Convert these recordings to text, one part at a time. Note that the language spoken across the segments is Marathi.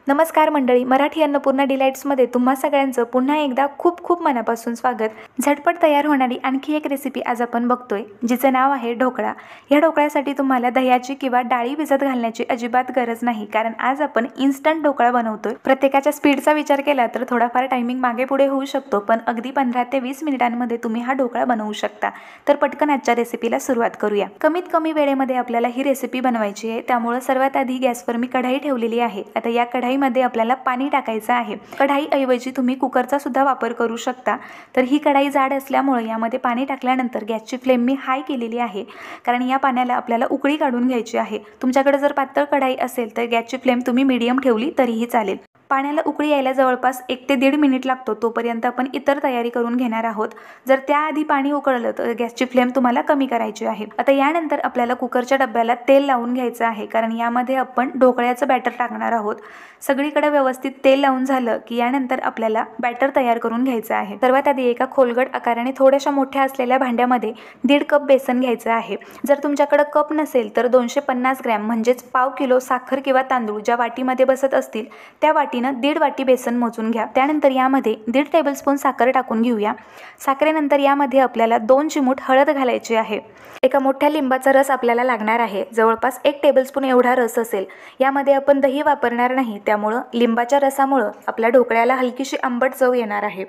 नमस्कार मंडळी, मराठी अन्नपूर्णा डिलाइट्समध्ये तुम्हा सगळ्यांचं पुन्हा एकदा खूप खूप मनापासून स्वागत। झटपट तयार होणारी आणखी एक रेसिपी आज आपण बघतोय, जिचं नाव आहे ढोकळा। या ढोकळ्यासाठी तुम्हाला दह्याची किंवा डाळी भिजत घालण्याची अजिबात गरज नाही, कारण आज आपण इन्स्टंट ढोकळा बनवतोय। प्रत्येकाच्या स्पीडचा विचार केला तर थोडाफार टायमिंग मागे पुढे होऊ शकतो, पण अगदी 15 ते 20 मिनिटांमध्ये तुम्ही हा ढोकळा बनवू शकता। तर पटकन आजच्या रेसिपीला सुरुवात करूया। कमीत कमी वेळेमध्ये आपल्याला ही रेसिपी बनवायची आहे, त्यामुळे सर्वात आधी गॅसवर मी कढाई ठेवलेली आहे। आता या कढाईमध्ये आपल्याला पाणी टाकायचं आहे। कढाई ऐवजी तुम्ही कुकरचा सुद्धा वापर करू शकता। तर ही कढाई जाड असल्यामुळे यामध्ये पाणी टाकल्यानंतर गॅसची फ्लेम मी हाय केलेली आहे, कारण या पाण्याला आपल्याला उकळी काढून घ्यायची आहे। तुमच्याकडे जर पातळ कढाई असेल तर गॅसची फ्लेम तुम्ही मीडियम ठेवली तरीही चालेल। पाण्याला उकळी यायला जवळपास 1 ते 1.5 मिनिट लागतो, तोपर्यंत आपण इतर तयारी करून घेणार आहोत। जर त्याआधी पाणी उकळलं तर गॅसची फ्लेम तुम्हाला कमी करायची आहे। आता यानंतर आपल्याला कुकरच्या डब्याला तेल लावून घ्यायचं आहे, कारण यामध्ये आपण ढोकळ्याचं बॅटर टाकणार आहोत। सगळीकडे व्यवस्थित तेल लावून झालं की यानंतर आपल्याला बॅटर तयार करून घ्यायचं आहे। सर्वात आधी एका खोलगट आकाराने थोड्याशा मोठ्या असलेल्या भांड्यामध्ये 1.5 कप बेसन घ्यायचं आहे। जर तुमच्याकडे कप नसेल तर 250 ग्रॅम म्हणजेच पाव किलो साखर किंवा तांदूळ ज्या वाटीमध्ये बसत असतील त्या वाटीनं 1.5 वाटी बेसन मोजून घ्या। त्यानंतर यामध्ये 1.5 टेबलस्पून साखर टाकून घेऊया। साखरेनंतर यामध्ये आपल्याला 2 चिमूट हळद घालायची आहे। एका मोठ्या लिंबाचा रस आपल्याला लागणार आहे, जवळपास 1 टेबलस्पून एवढा रस असेल। यामध्ये आपण दही वापरणार नाही, त्यामुळे लिंबाच्या रसामुळे आपल्या ढोकळ्याला हलकीशी आंबट चव येणार आहे।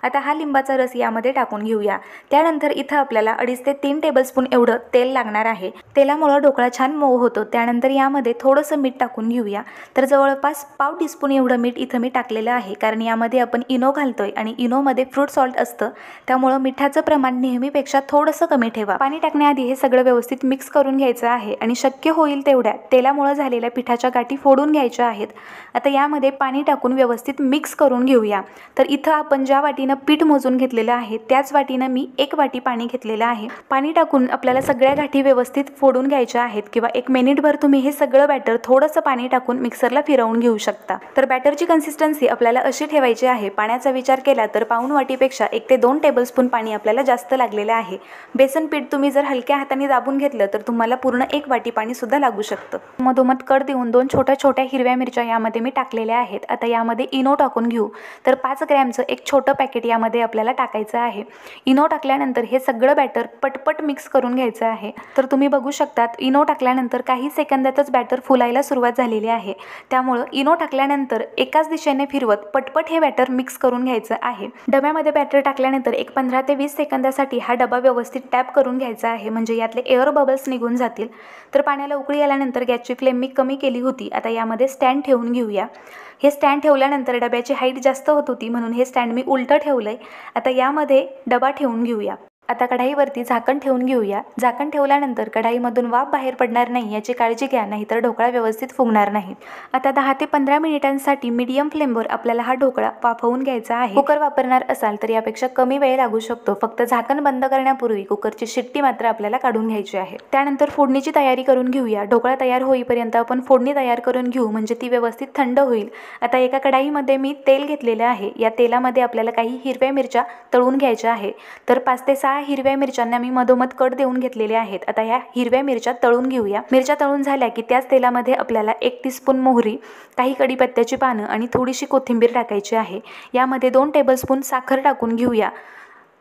आता हा लिंबाचा रस यामध्ये टाकून घेऊया। त्यानंतर इथं आपल्याला 2.5 ते 3 टेबलस्पून एवढं तेल लागणार आहे। तेलामुळे ढोकळा छान मऊ होतो। त्यानंतर यामध्ये थोडंसं मीठ टाकून घेऊया। तर जवळपास पाव टीस्पून एवढं मीठ इथं मी टाकलेलं आहे, कारण यामध्ये आपण इनो घालतोय आणि इनोमध्ये फ्रूट सॉल्ट असतं, त्यामुळे मिठाचं प्रमाण नेहमीपेक्षा थोडंसं कमी ठेवा। पाणी टाकण्याआधी हे सगळं व्यवस्थित मिक्स करून घ्यायचं आहे आणि शक्य होईल तेवढ्या तेलामुळे झालेल्या पिठाच्या गाठी फोडून घ्यायच्या आहेत। आता यामध्ये पाणी टाकून व्यवस्थित मिक्स करून घेऊया। तर इथं आपण ज्या वाटीनं पीठ मोजून घेतलेलं आहे त्याच वाटीनं मी 1 वाटी पाणी घेतलेलं आहे। पाणी टाकून आपल्याला सगळ्या गाठी व्यवस्थित फोडून घ्यायच्या आहेत, किंवा 1 मिनिटभर तुम्ही हे सगळं बॅटर थोडंसं पाणी टाकून मिक्सरला फिरवून घेऊ शकता। तर बॅटरची कन्सिस्टन्सी आपल्याला अशी ठेवायची आहे। पाण्याचा विचार केला तर पाऊण वाटीपेक्षा 1 ते 2 टेबलस्पून पाणी आपल्याला जास्त लागलेलं आहे। बेसन पीठ तुम्ही जर हलक्या हाताने दाबून घेतलं तर तुम्हाला पूर्ण 1 वाटी पाणी सुद्धा लागू शकतं। मधोमध कड देऊन 2 छोट्या छोट्या हिरव्या मिरच्या यामध्ये मी टाकलेल्या आहेत। आता यामध्ये इनो टाकून घेऊ। तर 5 ग्रॅमचं एक छोटं पॅकेट यामध्ये आपल्याला टाकायचं आहे। इनो टाकल्यानंतर हे सगळं बॅटर पटपट मिक्स करून घ्यायचं आहे। तर तुम्ही बघू शकता इनो टाकल्यानंतर काही सेकंदातच बॅटर फुलायला सुरुवात झालेली आहे, त्यामुळे इनो टाकल्यानंतर एकाच दिशेने फिरवत पटपट हे बॅटर मिक्स करून घ्यायचं आहे। डब्यामध्ये बॅटर टाकल्यानंतर एक 15 ते 20 सेकंदासाठी हा डबा व्यवस्थित टॅप करून घ्यायचा आहे, म्हणजे यातले एअर बबल्स निघून जातील। तर पाण्याला उकळी आल्यानंतर गॅसची फ्लेम मी कमी केली होती। आता यामध्ये स्टँड ठेवून घेऊया। हे स्टँड ठेवल्यानंतर डब्याची हाईट जास्त होत होती, म्हणून हे स्टँड मी उलटं ठेवलंय। आता यामध्ये डबा ठेवून घेऊया। आता कढाईवरती झाकण ठेवून घेऊया। झाकण ठेवल्यानंतर कढाईमधून वाफ बाहेर पडणार नाही याची काळजी घ्या, नाहीतर ढोकळा व्यवस्थित फुगणार नाही। आता 10 ते 15 मिनिटांसाठी मीडियम फ्लेमवर आपल्याला हा ढोकळा वाफवून घ्यायचा आहे। कुकर वापरणार असाल तर यापेक्षा कमी वेळ लागू शकतो। फक्त झाकण बंद करण्यापूर्वी कुकरची शिट्टी मात्र आपल्याला काढून घ्यायची आहे। त्यानंतर फोडणीची तयारी करून घेऊया। ढोकळा तयार होईपर्यंत आपण फोडणी तयार करून घेऊ, म्हणजे ती व्यवस्थित थंड होईल। आता एका कढाईमध्ये मी तेल घेतलेलं आहे। या तेलामध्ये आपल्याला काही हिरव्या मिरच्या तळून घ्यायच्या आहे। तर 5 ते 6 हिरव्या मिरच्यांना मी मधोमध कट देऊन घेतलेले आहेत। आता ह्या हिरव्या मिरच्या तळून घेऊया। मिरच्या तळून झाल्या की त्याच तेलामध्ये आपल्याला 1 टीस्पून मोहरी, काही कढीपत्त्याची पानं आणि थोडीशी कोथिंबीर टाकायची आहे। यामध्ये 2 टेबलस्पून साखर टाकून घेऊया।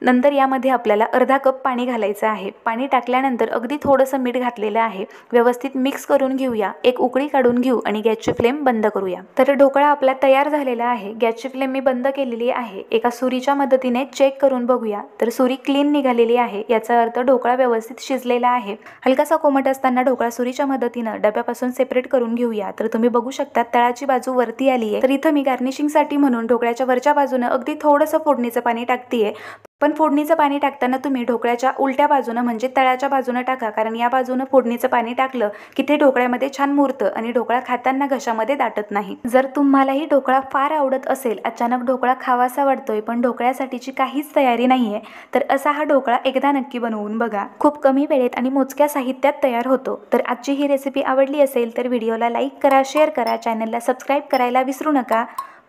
नंतर यामध्ये आपल्याला अर्धा कप पाणी घालायचं आहे। पाणी टाकल्यानंतर अगदी थोडंसं मीठ घातलेलं आहे। व्यवस्थित मिक्स करून घेऊया। एक उकळी काढून घेऊ आणि गॅसची फ्लेम बंद करूया। तर ढोकळा आपला तयार झालेला आहे। गॅसची फ्लेम मी बंद केलेली आहे। एका सुरीच्या मदतीने चेक करून बघूया। तर सुरी क्लीन निघालेली आहे, याचा अर्थ ढोकळा व्यवस्थित शिजलेला आहे। हलकासा कोमट असताना ढोकळा सुरीच्या मदतीनं डब्यापासून सेपरेट करून घेऊया। तर तुम्ही बघू शकता तळाची बाजू वरती आली आहे। तर इथं मी गार्निशिंगसाठी म्हणून ढोकळ्याच्या वरच्या बाजूनं अगदी थोडंसं फोडणीचं पाणी टाकतेय। पण फोडणीचं पाणी टाकताना तुम्ही ढोकळ्याच्या उलट्या बाजूनं म्हणजे तळाच्या बाजूनं टाका, कारण या बाजूनं फोडणीचं पाणी टाकलं की ते ढोकळ्यामध्ये छान मुरतं आणि ढोकळा खाताना घशामध्ये दाटत नाही। जर तुम्हालाही ढोकळा फार आवडत असेल, अचानक ढोकळा खावासा वाटतोय पण ढोकळ्यासाठीची काहीच तयारी नाहीये, तर असा हा ढोकळा एकदा नक्की बनवून बघा। खूप कमी वेळेत आणि मोजक्या साहित्यात तयार होतो। तर आजची ही रेसिपी आवडली असेल तर व्हिडिओला लाईक करा, शेअर करा, चॅनलला सबस्क्राईब करायला विसरू नका।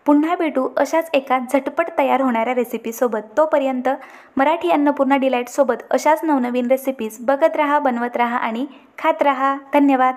पुन्हा भेटू अशाच एका झटपट तयार होणाऱ्या रेसिपीसोबत. तोपर्यंत मराठी अन्नपूर्णा डिलाईट्ससोबत अशाच नवनवीन रेसिपीज बघत राहा, बनवत राहा आणि खात राहा. धन्यवाद.